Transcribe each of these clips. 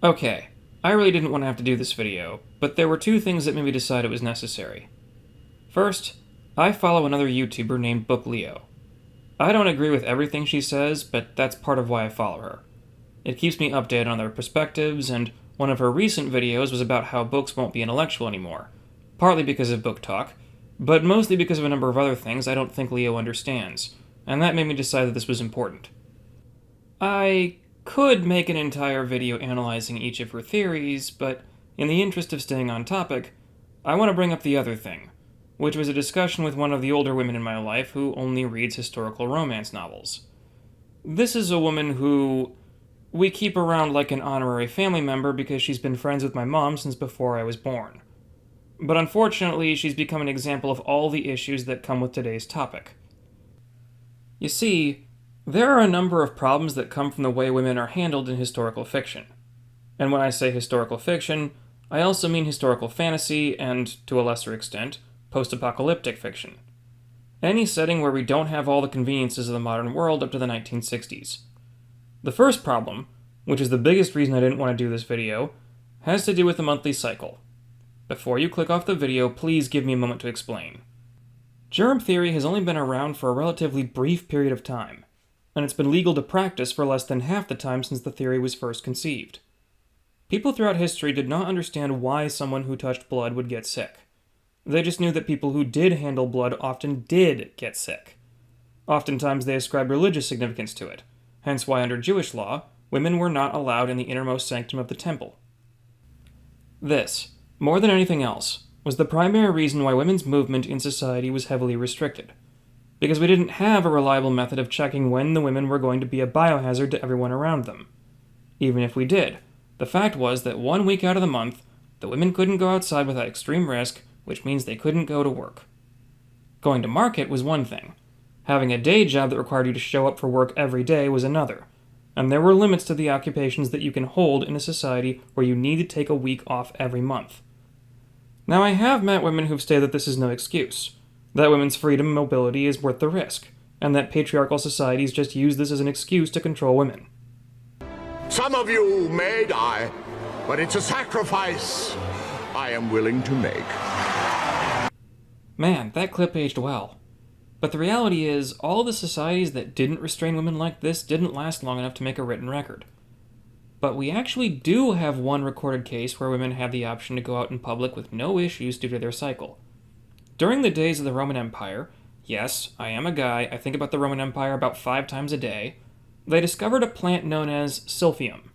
Okay, I really didn't want to have to do this video, but there were two things that made me decide it was necessary. First, I follow another YouTuber named Book Leo. I don't agree with everything she says, but that's part of why I follow her. It keeps me updated on their perspectives, and one of her recent videos was about how books won't be intellectual anymore, partly because of book talk, but mostly because of a number of other things I don't think Leo understands, and that made me decide that this was important. I could make an entire video analyzing each of her theories, but in the interest of staying on topic, I want to bring up the other thing, which was a discussion with one of the older women in my life who only reads historical romance novels. This is a woman who we keep around like an honorary family member because she's been friends with my mom since before I was born. But unfortunately, she's become an example of all the issues that come with today's topic. You see, there are a number of problems that come from the way women are handled in historical fiction. And when I say historical fiction, I also mean historical fantasy and, to a lesser extent, post-apocalyptic fiction. Any setting where we don't have all the conveniences of the modern world up to the 1960s. The first problem, which is the biggest reason I didn't want to do this video, has to do with the monthly cycle. Before you click off the video, please give me a moment to explain. Germ theory has only been around for a relatively brief period of time, and it's been legal to practice for less than half the time since the theory was first conceived. People throughout history did not understand why someone who touched blood would get sick. They just knew that people who did handle blood often did get sick. Oftentimes they ascribed religious significance to it, hence why under Jewish law, women were not allowed in the innermost sanctum of the temple. This, more than anything else, was the primary reason why women's movement in society was heavily restricted, because we didn't have a reliable method of checking when the women were going to be a biohazard to everyone around them. Even if we did, the fact was that 1 week out of the month, the women couldn't go outside without extreme risk, which means they couldn't go to work. Going to market was one thing. Having a day job that required you to show up for work every day was another. And there were limits to the occupations that you can hold in a society where you need to take a week off every month. Now, I have met women who've stated that this is no excuse, that women's freedom and mobility is worth the risk, and that patriarchal societies just use this as an excuse to control women. Some of you may die, but it's a sacrifice I am willing to make. Man, that clip aged well. But the reality is, all the societies that didn't restrain women like this didn't last long enough to make a written record. But we actually do have one recorded case where women had the option to go out in public with no issues due to their cycle. During the days of the Roman Empire, yes, I am a guy, I think about the Roman Empire about 5 times a day, they discovered a plant known as silphium,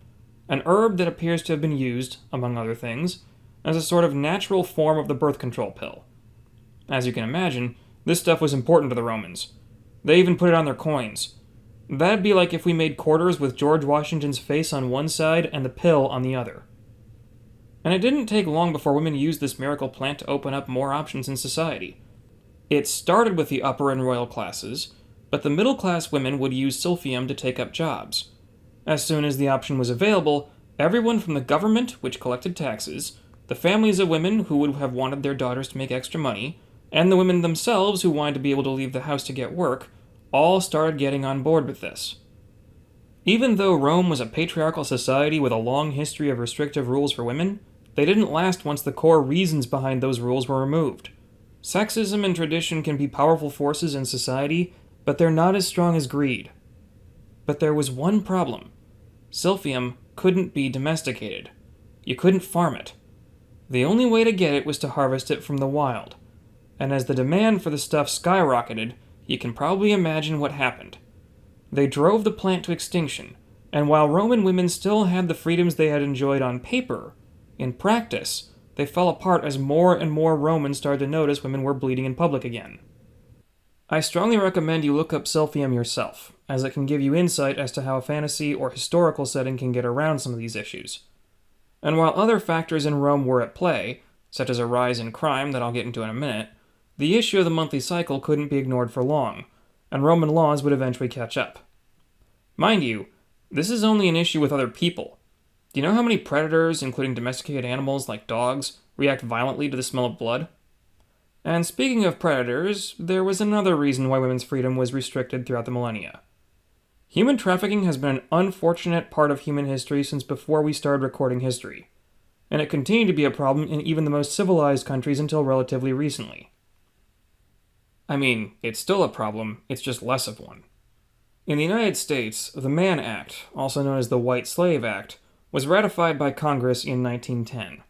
an herb that appears to have been used, among other things, as a sort of natural form of the birth control pill. As you can imagine, this stuff was important to the Romans. They even put it on their coins. That'd be like if we made quarters with George Washington's face on one side and the pill on the other. And it didn't take long before women used this miracle plant to open up more options in society. It started with the upper and royal classes, but the middle class women would use silphium to take up jobs. As soon as the option was available, everyone from the government, which collected taxes, the families of women who would have wanted their daughters to make extra money, and the women themselves who wanted to be able to leave the house to get work, all started getting on board with this. Even though Rome was a patriarchal society with a long history of restrictive rules for women, they didn't last once the core reasons behind those rules were removed. Sexism and tradition can be powerful forces in society, but they're not as strong as greed. But there was one problem. Silphium couldn't be domesticated. You couldn't farm it. The only way to get it was to harvest it from the wild. And as the demand for the stuff skyrocketed, you can probably imagine what happened. They drove the plant to extinction, and while Roman women still had the freedoms they had enjoyed on paper, in practice, they fell apart as more and more Romans started to notice women were bleeding in public again. I strongly recommend you look up silphium yourself, as it can give you insight as to how a fantasy or historical setting can get around some of these issues. And while other factors in Rome were at play, such as a rise in crime that I'll get into in a minute, the issue of the monthly cycle couldn't be ignored for long, and Roman laws would eventually catch up. Mind you, this is only an issue with other people. Do you know how many predators, including domesticated animals like dogs, react violently to the smell of blood? And speaking of predators, there was another reason why women's freedom was restricted throughout the millennia. Human trafficking has been an unfortunate part of human history since before we started recording history, and it continued to be a problem in even the most civilized countries until relatively recently. I mean, it's still a problem, it's just less of one. In the United States, the Mann Act, also known as the White Slave Act, was ratified by Congress in 1910.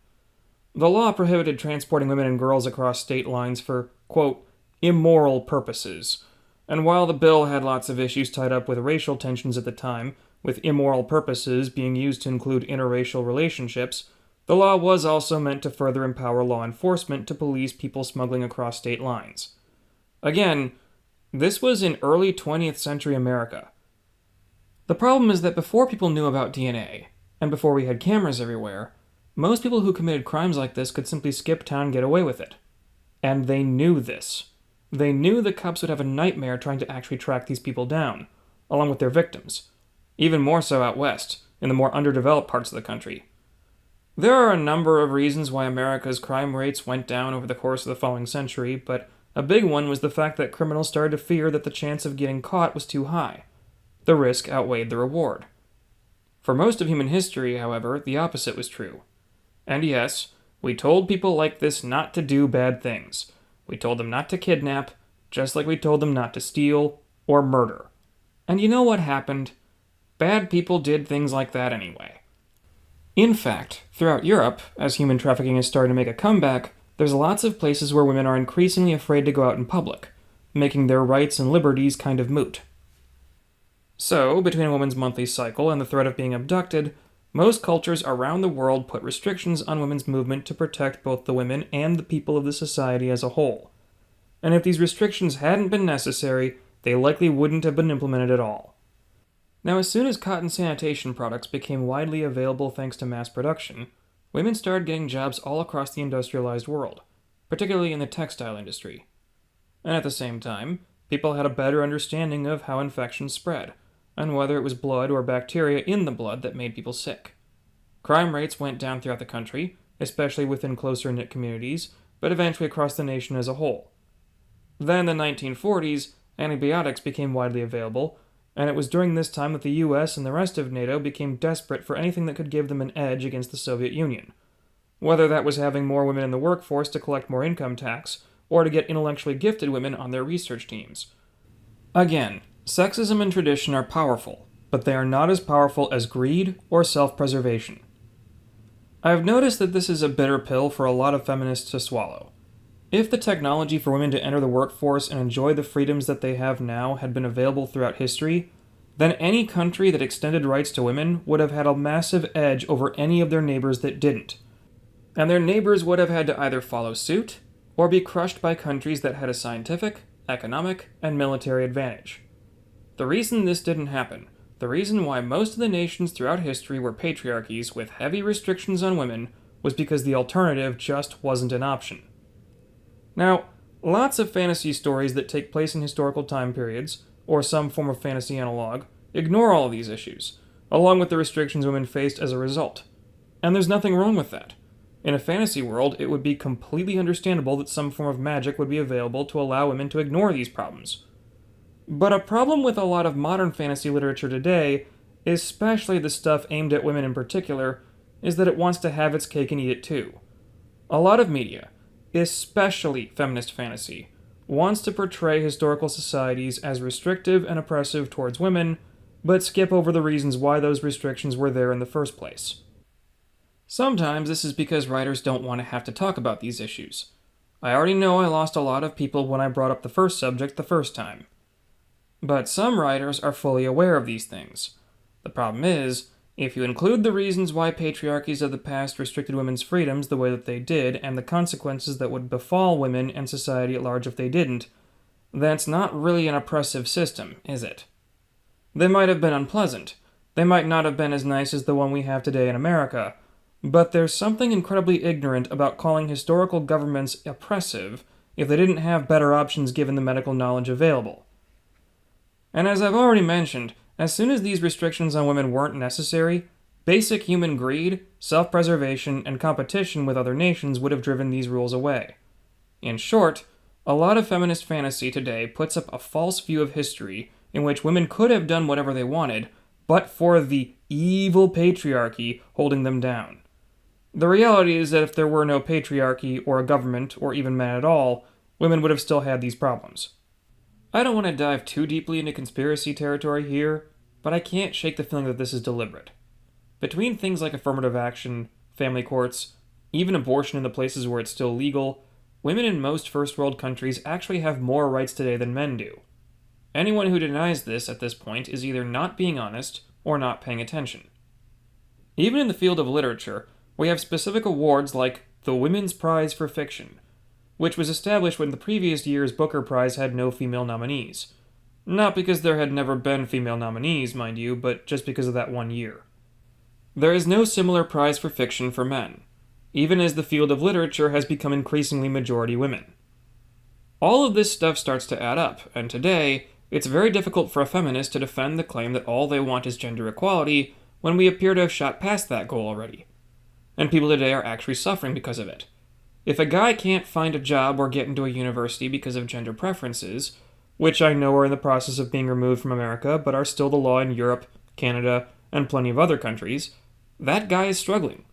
The law prohibited transporting women and girls across state lines for, quote, immoral purposes. And while the bill had lots of issues tied up with racial tensions at the time, with immoral purposes being used to include interracial relationships, the law was also meant to further empower law enforcement to police people smuggling across state lines. Again, this was in early 20th century America. The problem is that before people knew about DNA, and before we had cameras everywhere, most people who committed crimes like this could simply skip town and get away with it. And they knew this. They knew the cops would have a nightmare trying to actually track these people down, along with their victims. Even more so out west, in the more underdeveloped parts of the country. There are a number of reasons why America's crime rates went down over the course of the following century, but a big one was the fact that criminals started to fear that the chance of getting caught was too high. The risk outweighed the reward. For most of human history, however, the opposite was true. And yes, we told people like this not to do bad things. We told them not to kidnap, just like we told them not to steal or murder. And you know what happened? Bad people did things like that anyway. In fact, throughout Europe, as human trafficking is starting to make a comeback, there's lots of places where women are increasingly afraid to go out in public, making their rights and liberties kind of moot. So, between a woman's monthly cycle and the threat of being abducted, most cultures around the world put restrictions on women's movement to protect both the women and the people of the society as a whole. And if these restrictions hadn't been necessary, they likely wouldn't have been implemented at all. Now, as soon as cotton sanitation products became widely available thanks to mass production, women started getting jobs all across the industrialized world, particularly in the textile industry. And at the same time, people had a better understanding of how infections spread, and whether it was blood or bacteria in the blood that made people sick. Crime rates went down throughout the country, especially within closer-knit communities, but eventually across the nation as a whole. Then, in the 1940s, antibiotics became widely available, and it was during this time that the US and the rest of NATO became desperate for anything that could give them an edge against the Soviet Union. Whether that was having more women in the workforce to collect more income tax, or to get intellectually gifted women on their research teams. Again, sexism and tradition are powerful, but they are not as powerful as greed or self-preservation. I have noticed that this is a bitter pill for a lot of feminists to swallow. If the technology for women to enter the workforce and enjoy the freedoms that they have now had been available throughout history, then any country that extended rights to women would have had a massive edge over any of their neighbors that didn't. And their neighbors would have had to either follow suit, or be crushed by countries that had a scientific, economic, and military advantage. The reason this didn't happen, the reason why most of the nations throughout history were patriarchies with heavy restrictions on women, was because the alternative just wasn't an option. Now, lots of fantasy stories that take place in historical time periods, or some form of fantasy analog, ignore all of these issues, along with the restrictions women faced as a result. And there's nothing wrong with that. In a fantasy world, it would be completely understandable that some form of magic would be available to allow women to ignore these problems. But a problem with a lot of modern fantasy literature today, especially the stuff aimed at women in particular, is that it wants to have its cake and eat it too. A lot of media, especially feminist fantasy, wants to portray historical societies as restrictive and oppressive towards women, but skip over the reasons why those restrictions were there in the first place. Sometimes this is because writers don't want to have to talk about these issues. I already know I lost a lot of people when I brought up the first subject the first time. But some writers are fully aware of these things. The problem is, if you include the reasons why patriarchies of the past restricted women's freedoms the way that they did, and the consequences that would befall women and society at large if they didn't, that's not really an oppressive system, is it? They might have been unpleasant. They might not have been as nice as the one we have today in America, but there's something incredibly ignorant about calling historical governments oppressive if they didn't have better options given the medical knowledge available. And as I've already mentioned, as soon as these restrictions on women weren't necessary, basic human greed, self-preservation, and competition with other nations would have driven these rules away. In short, a lot of feminist fantasy today puts up a false view of history in which women could have done whatever they wanted, but for the evil patriarchy holding them down. The reality is that if there were no patriarchy or a government or even men at all, women would have still had these problems. I don't want to dive too deeply into conspiracy territory here, but I can't shake the feeling that this is deliberate. Between things like affirmative action, family courts, even abortion in the places where it's still legal, women in most first world countries actually have more rights today than men do. Anyone who denies this at this point is either not being honest or not paying attention. Even in the field of literature, we have specific awards like the Women's Prize for Fiction, which was established when the previous year's Booker Prize had no female nominees. Not because there had never been female nominees, mind you, but just because of that one year. There is no similar prize for fiction for men, even as the field of literature has become increasingly majority women. All of this stuff starts to add up, and today, it's very difficult for a feminist to defend the claim that all they want is gender equality when we appear to have shot past that goal already. And people today are actually suffering because of it. If a guy can't find a job or get into a university because of gender preferences, which I know are in the process of being removed from America but are still the law in Europe, Canada, and plenty of other countries, that guy is struggling,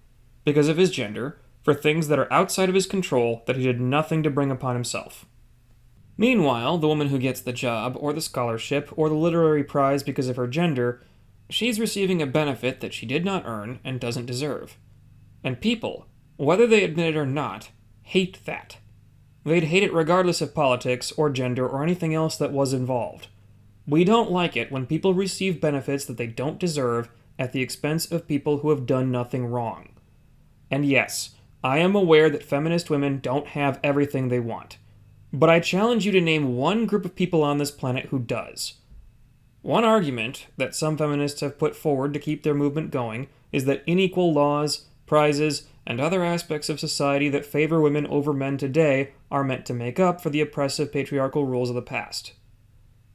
because of his gender, for things that are outside of his control that he did nothing to bring upon himself. Meanwhile, the woman who gets the job, or the scholarship, or the literary prize because of her gender, she's receiving a benefit that she did not earn and doesn't deserve. And people, whether they admit it or not, hate that. They'd hate it regardless of politics or gender or anything else that was involved. We don't like it when people receive benefits that they don't deserve at the expense of people who have done nothing wrong. And yes, I am aware that feminist women don't have everything they want, but I challenge you to name one group of people on this planet who does. One argument that some feminists have put forward to keep their movement going is that unequal laws, prizes, and other aspects of society that favor women over men today are meant to make up for the oppressive patriarchal rules of the past.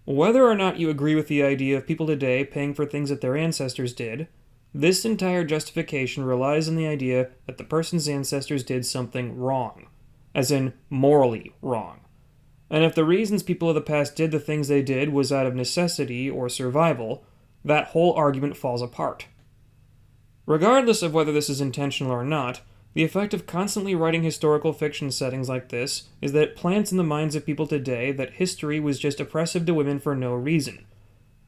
Whether or not you agree with the idea of people today paying for things that their ancestors did, this entire justification relies on the idea that the person's ancestors did something wrong, as in morally wrong. And if the reasons people of the past did the things they did was out of necessity or survival, that whole argument falls apart. Regardless of whether this is intentional or not, the effect of constantly writing historical fiction settings like this is that it plants in the minds of people today that history was just oppressive to women for no reason.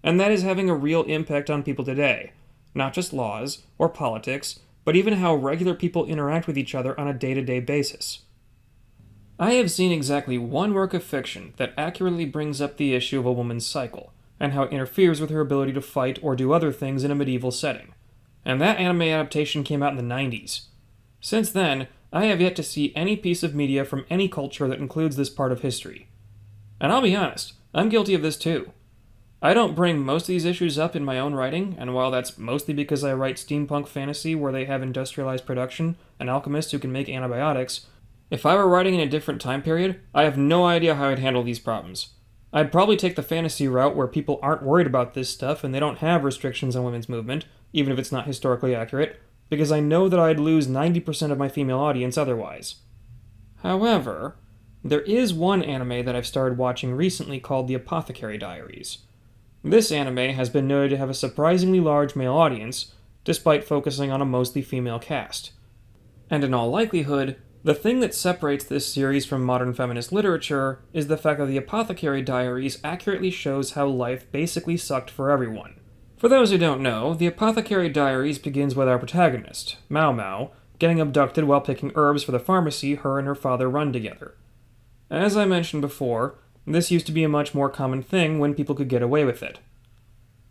And that is having a real impact on people today, not just laws or politics, but even how regular people interact with each other on a day-to-day basis. I have seen exactly one work of fiction that accurately brings up the issue of a woman's cycle, and how it interferes with her ability to fight or do other things in a medieval setting. And that anime adaptation came out in the 90s. Since then, I have yet to see any piece of media from any culture that includes this part of history. And I'll be honest, I'm guilty of this too. I don't bring most of these issues up in my own writing, and while that's mostly because I write steampunk fantasy where they have industrialized production and alchemists who can make antibiotics, if I were writing in a different time period, I have no idea how I'd handle these problems. I'd probably take the fantasy route where people aren't worried about this stuff and they don't have restrictions on women's movement, even if it's not historically accurate, because I know that I'd lose 90% of my female audience otherwise. However, there is one anime that I've started watching recently called the Apothecary Diaries. This anime has been noted to have a surprisingly large male audience, despite focusing on a mostly female cast. And in all likelihood, the thing that separates this series from modern feminist literature is the fact that the Apothecary Diaries accurately shows how life basically sucked for everyone. For those who don't know, the Apothecary Diaries begins with our protagonist, Mao Mao, getting abducted while picking herbs for the pharmacy her and her father run together. As I mentioned before, this used to be a much more common thing when people could get away with it.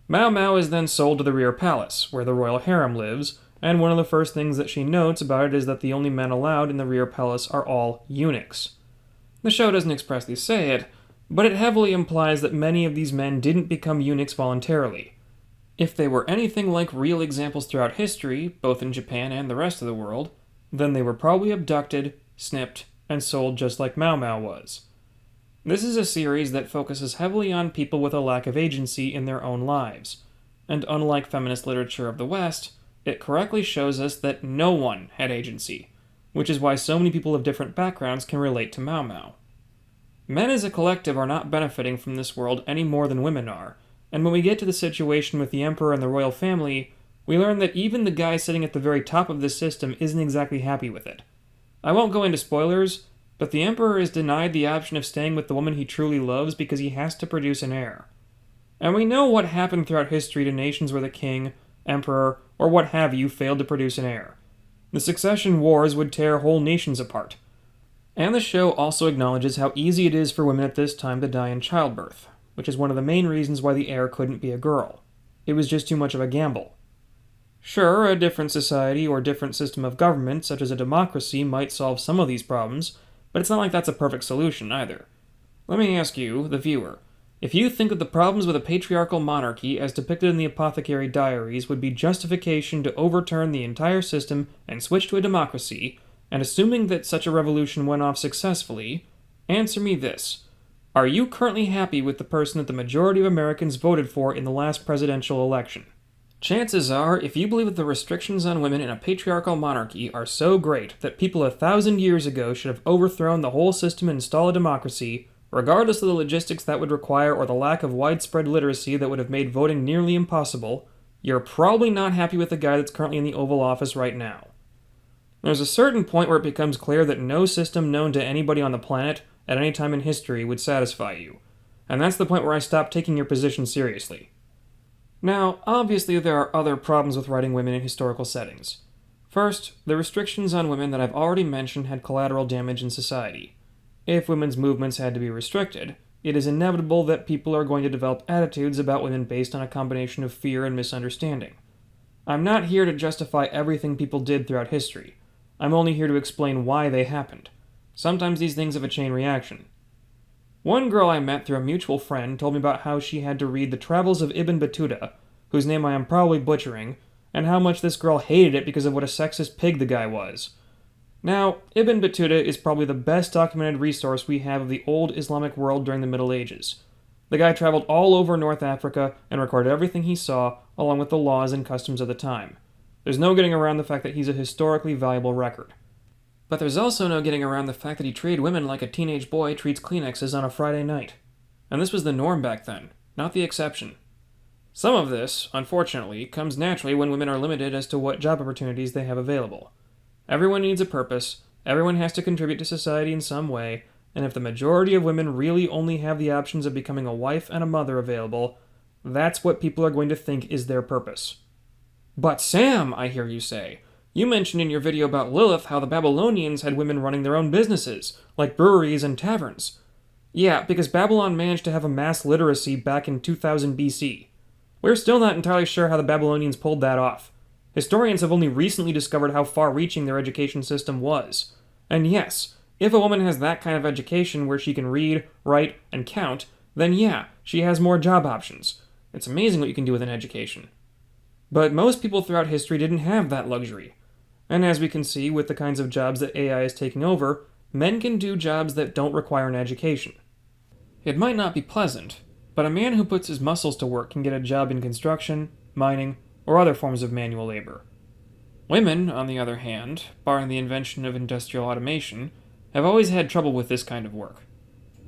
Mao Mao is then sold to the rear palace, where the royal harem lives, and one of the first things that she notes about it is that the only men allowed in the rear palace are all eunuchs. The show doesn't expressly say it, but it heavily implies that many of these men didn't become eunuchs voluntarily. If they were anything like real examples throughout history, both in Japan and the rest of the world, then they were probably abducted, snipped, and sold just like Mao Mao was. This is a series that focuses heavily on people with a lack of agency in their own lives, and unlike feminist literature of the West, it correctly shows us that no one had agency, which is why so many people of different backgrounds can relate to Mao Mao. Men as a collective are not benefiting from this world any more than women are, And when we get to the situation with the Emperor and the royal family, we learn that even the guy sitting at the very top of this system isn't exactly happy with it. I won't go into spoilers, but the Emperor is denied the option of staying with the woman he truly loves because he has to produce an heir. And we know what happened throughout history to nations where the king, emperor, or what have you failed to produce an heir. The succession wars would tear whole nations apart. And the show also acknowledges how easy it is for women at this time to die in childbirth, which is one of the main reasons why the heir couldn't be a girl. It was just too much of a gamble. Sure, a different society or different system of government, such as a democracy, might solve some of these problems, but it's not like that's a perfect solution either. Let me ask you, the viewer, if you think that the problems with a patriarchal monarchy as depicted in the Apothecary Diaries would be justification to overturn the entire system and switch to a democracy, and assuming that such a revolution went off successfully, answer me this. Are you currently happy with the person that the majority of Americans voted for in the last presidential election? Chances are, if you believe that the restrictions on women in a patriarchal monarchy are so great that people 1,000 years ago should have overthrown the whole system and installed a democracy, regardless of the logistics that would require or the lack of widespread literacy that would have made voting nearly impossible, you're probably not happy with the guy that's currently in the Oval Office right now. There's a certain point where it becomes clear that no system known to anybody on the planet at any time in history would satisfy you, and that's the point where I stop taking your position seriously. Now, obviously there are other problems with writing women in historical settings. First, the restrictions on women that I've already mentioned had collateral damage in society. If women's movements had to be restricted, it is inevitable that people are going to develop attitudes about women based on a combination of fear and misunderstanding. I'm not here to justify everything people did throughout history. I'm only here to explain why they happened. Sometimes these things have a chain reaction. One girl I met through a mutual friend told me about how she had to read the Travels of Ibn Battuta, whose name I am probably butchering, and how much this girl hated it because of what a sexist pig the guy was. Now, Ibn Battuta is probably the best documented resource we have of the old Islamic world during the Middle Ages. The guy traveled all over North Africa and recorded everything he saw, along with the laws and customs of the time. There's no getting around the fact that he's a historically valuable record. But there's also no getting around the fact that he treated women like a teenage boy treats Kleenexes on a Friday night. And this was the norm back then, not the exception. Some of this, unfortunately, comes naturally when women are limited as to what job opportunities they have available. Everyone needs a purpose, everyone has to contribute to society in some way, and if the majority of women really only have the options of becoming a wife and a mother available, that's what people are going to think is their purpose. But Sam, I hear you say, you mentioned in your video about Lilith how the Babylonians had women running their own businesses, like breweries and taverns. Yeah, because Babylon managed to have a mass literacy back in 2000 BC. We're still not entirely sure how the Babylonians pulled that off. Historians have only recently discovered how far-reaching their education system was. And yes, if a woman has that kind of education where she can read, write, and count, then yeah, she has more job options. It's amazing what you can do with an education. But most people throughout history didn't have that luxury. And as we can see with the kinds of jobs that AI is taking over, men can do jobs that don't require an education. It might not be pleasant, but a man who puts his muscles to work can get a job in construction, mining, or other forms of manual labor. Women, on the other hand, barring the invention of industrial automation, have always had trouble with this kind of work.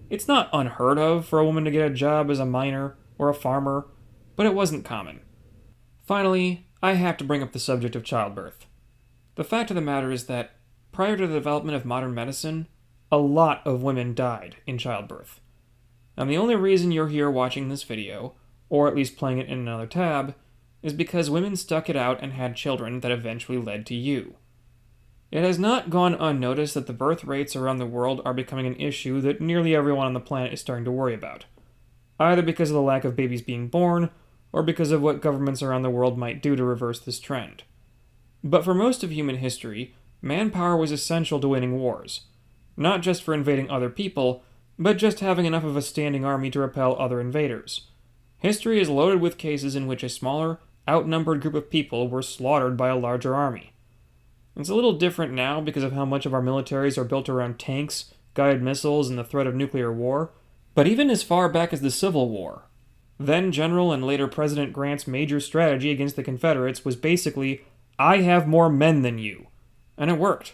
It's not unheard of for a woman to get a job as a miner or a farmer, but it wasn't common. Finally, I have to bring up the subject of childbirth. The fact of the matter is that, prior to the development of modern medicine, a lot of women died in childbirth. And the only reason you're here watching this video, or at least playing it in another tab, is because women stuck it out and had children that eventually led to you. It has not gone unnoticed that the birth rates around the world are becoming an issue that nearly everyone on the planet is starting to worry about, either because of the lack of babies being born, or because of what governments around the world might do to reverse this trend. But for most of human history, manpower was essential to winning wars, not just for invading other people, but just having enough of a standing army to repel other invaders. History is loaded with cases in which a smaller, outnumbered group of people were slaughtered by a larger army. It's a little different now because of how much of our militaries are built around tanks, guided missiles, and the threat of nuclear war, but even as far back as the Civil War, then General and later President Grant's major strategy against the Confederates was basically, I have more men than you. And it worked.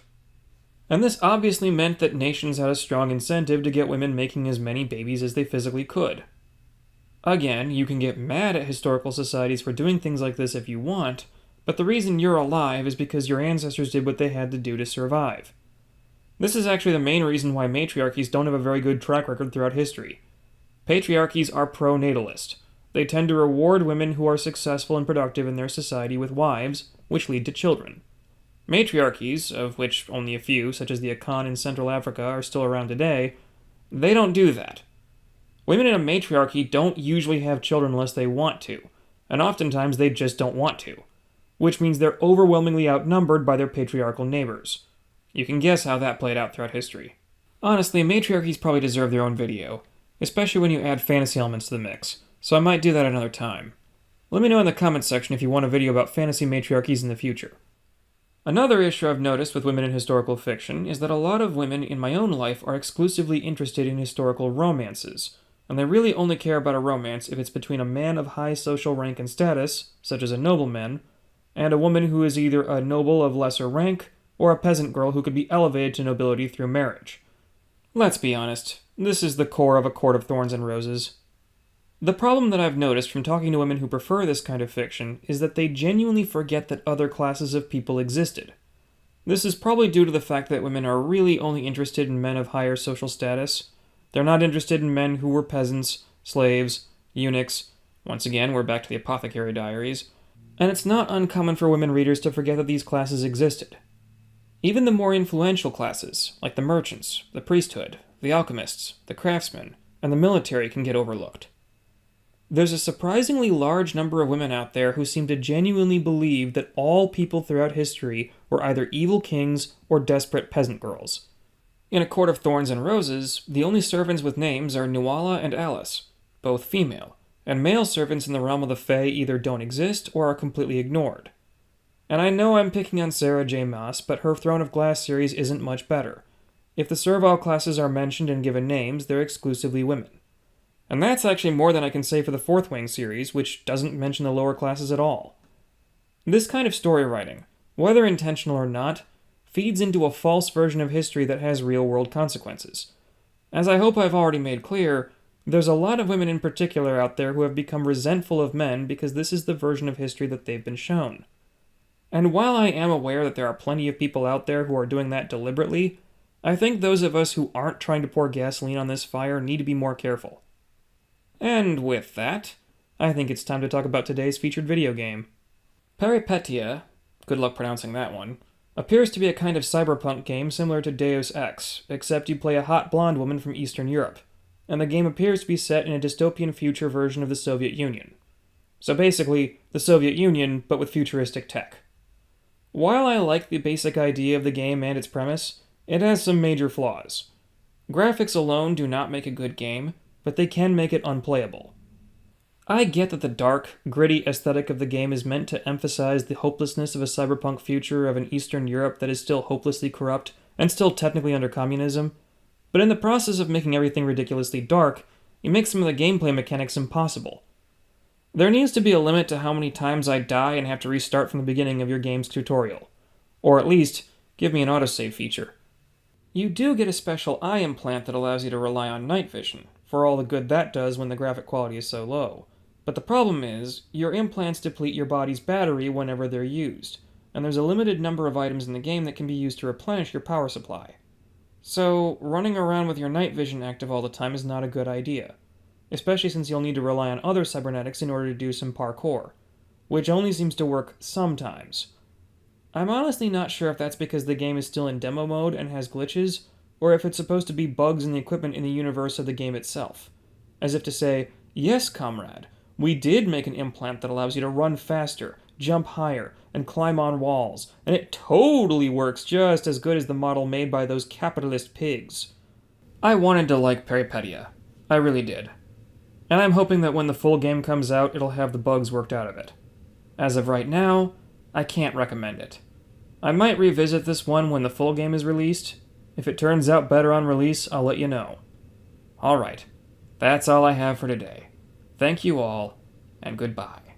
And this obviously meant that nations had a strong incentive to get women making as many babies as they physically could. Again, you can get mad at historical societies for doing things like this if you want, but the reason you're alive is because your ancestors did what they had to do to survive. This is actually the main reason why matriarchies don't have a very good track record throughout history. Patriarchies are pro-natalist. They tend to reward women who are successful and productive in their society with wives, which lead to children. Matriarchies, of which only a few, such as the Akan in Central Africa, are still around today, they don't do that. Women in a matriarchy don't usually have children unless they want to, and oftentimes they just don't want to, which means they're overwhelmingly outnumbered by their patriarchal neighbors. You can guess how that played out throughout history. Honestly, matriarchies probably deserve their own video, especially when you add fantasy elements to the mix, so I might do that another time. Let me know in the comments section if you want a video about fantasy matriarchies in the future. Another issue I've noticed with women in historical fiction is that a lot of women in my own life are exclusively interested in historical romances, and they really only care about a romance if it's between a man of high social rank and status, such as a nobleman, and a woman who is either a noble of lesser rank or a peasant girl who could be elevated to nobility through marriage. Let's be honest, this is the core of A Court of Thorns and Roses. The problem that I've noticed from talking to women who prefer this kind of fiction is that they genuinely forget that other classes of people existed. This is probably due to the fact that women are really only interested in men of higher social status. They're not interested in men who were peasants, slaves, eunuchs. Once again, we're back to the Apothecary Diaries. And it's not uncommon for women readers to forget that these classes existed. Even the more influential classes, like the merchants, the priesthood, the alchemists, the craftsmen, and the military can get overlooked. There's a surprisingly large number of women out there who seem to genuinely believe that all people throughout history were either evil kings or desperate peasant girls. In A Court of Thorns and Roses, the only servants with names are Nuala and Alice, both female, and male servants in the realm of the Fae either don't exist or are completely ignored. And I know I'm picking on Sarah J. Maas, but her Throne of Glass series isn't much better. If the servile classes are mentioned and given names, they're exclusively women. And that's actually more than I can say for the Fourth Wing series, which doesn't mention the lower classes at all. This kind of story writing, whether intentional or not, feeds into a false version of history that has real-world consequences. As I hope I've already made clear, there's a lot of women in particular out there who have become resentful of men because this is the version of history that they've been shown. And while I am aware that there are plenty of people out there who are doing that deliberately, I think those of us who aren't trying to pour gasoline on this fire need to be more careful. And with that, I think it's time to talk about today's featured video game. Peripetia, good luck pronouncing that one, appears to be a kind of cyberpunk game similar to Deus Ex, except you play a hot blonde woman from Eastern Europe, and the game appears to be set in a dystopian future version of the Soviet Union. So basically, the Soviet Union, but with futuristic tech. While I like the basic idea of the game and its premise, it has some major flaws. Graphics alone do not make a good game, but they can make it unplayable. I get that the dark, gritty aesthetic of the game is meant to emphasize the hopelessness of a cyberpunk future of an Eastern Europe that is still hopelessly corrupt and still technically under communism, but in the process of making everything ridiculously dark, it makes some of the gameplay mechanics impossible. There needs to be a limit to how many times I die and have to restart from the beginning of your game's tutorial. Or at least, give me an autosave feature. You do get a special eye implant that allows you to rely on night vision, for all the good that does when the graphic quality is so low. But the problem is, your implants deplete your body's battery whenever they're used, and there's a limited number of items in the game that can be used to replenish your power supply. So, running around with your night vision active all the time is not a good idea, especially since you'll need to rely on other cybernetics in order to do some parkour, which only seems to work sometimes. I'm honestly not sure if that's because the game is still in demo mode and has glitches, or if it's supposed to be bugs in the equipment in the universe of the game itself. As if to say, yes, comrade, we did make an implant that allows you to run faster, jump higher, and climb on walls, and it totally works just as good as the model made by those capitalist pigs. I wanted to like Peripetia. I really did. And I'm hoping that when the full game comes out, it'll have the bugs worked out of it. As of right now, I can't recommend it. I might revisit this one when the full game is released. If it turns out better on release, I'll let you know. Alright, that's all I have for today. Thank you all, and goodbye.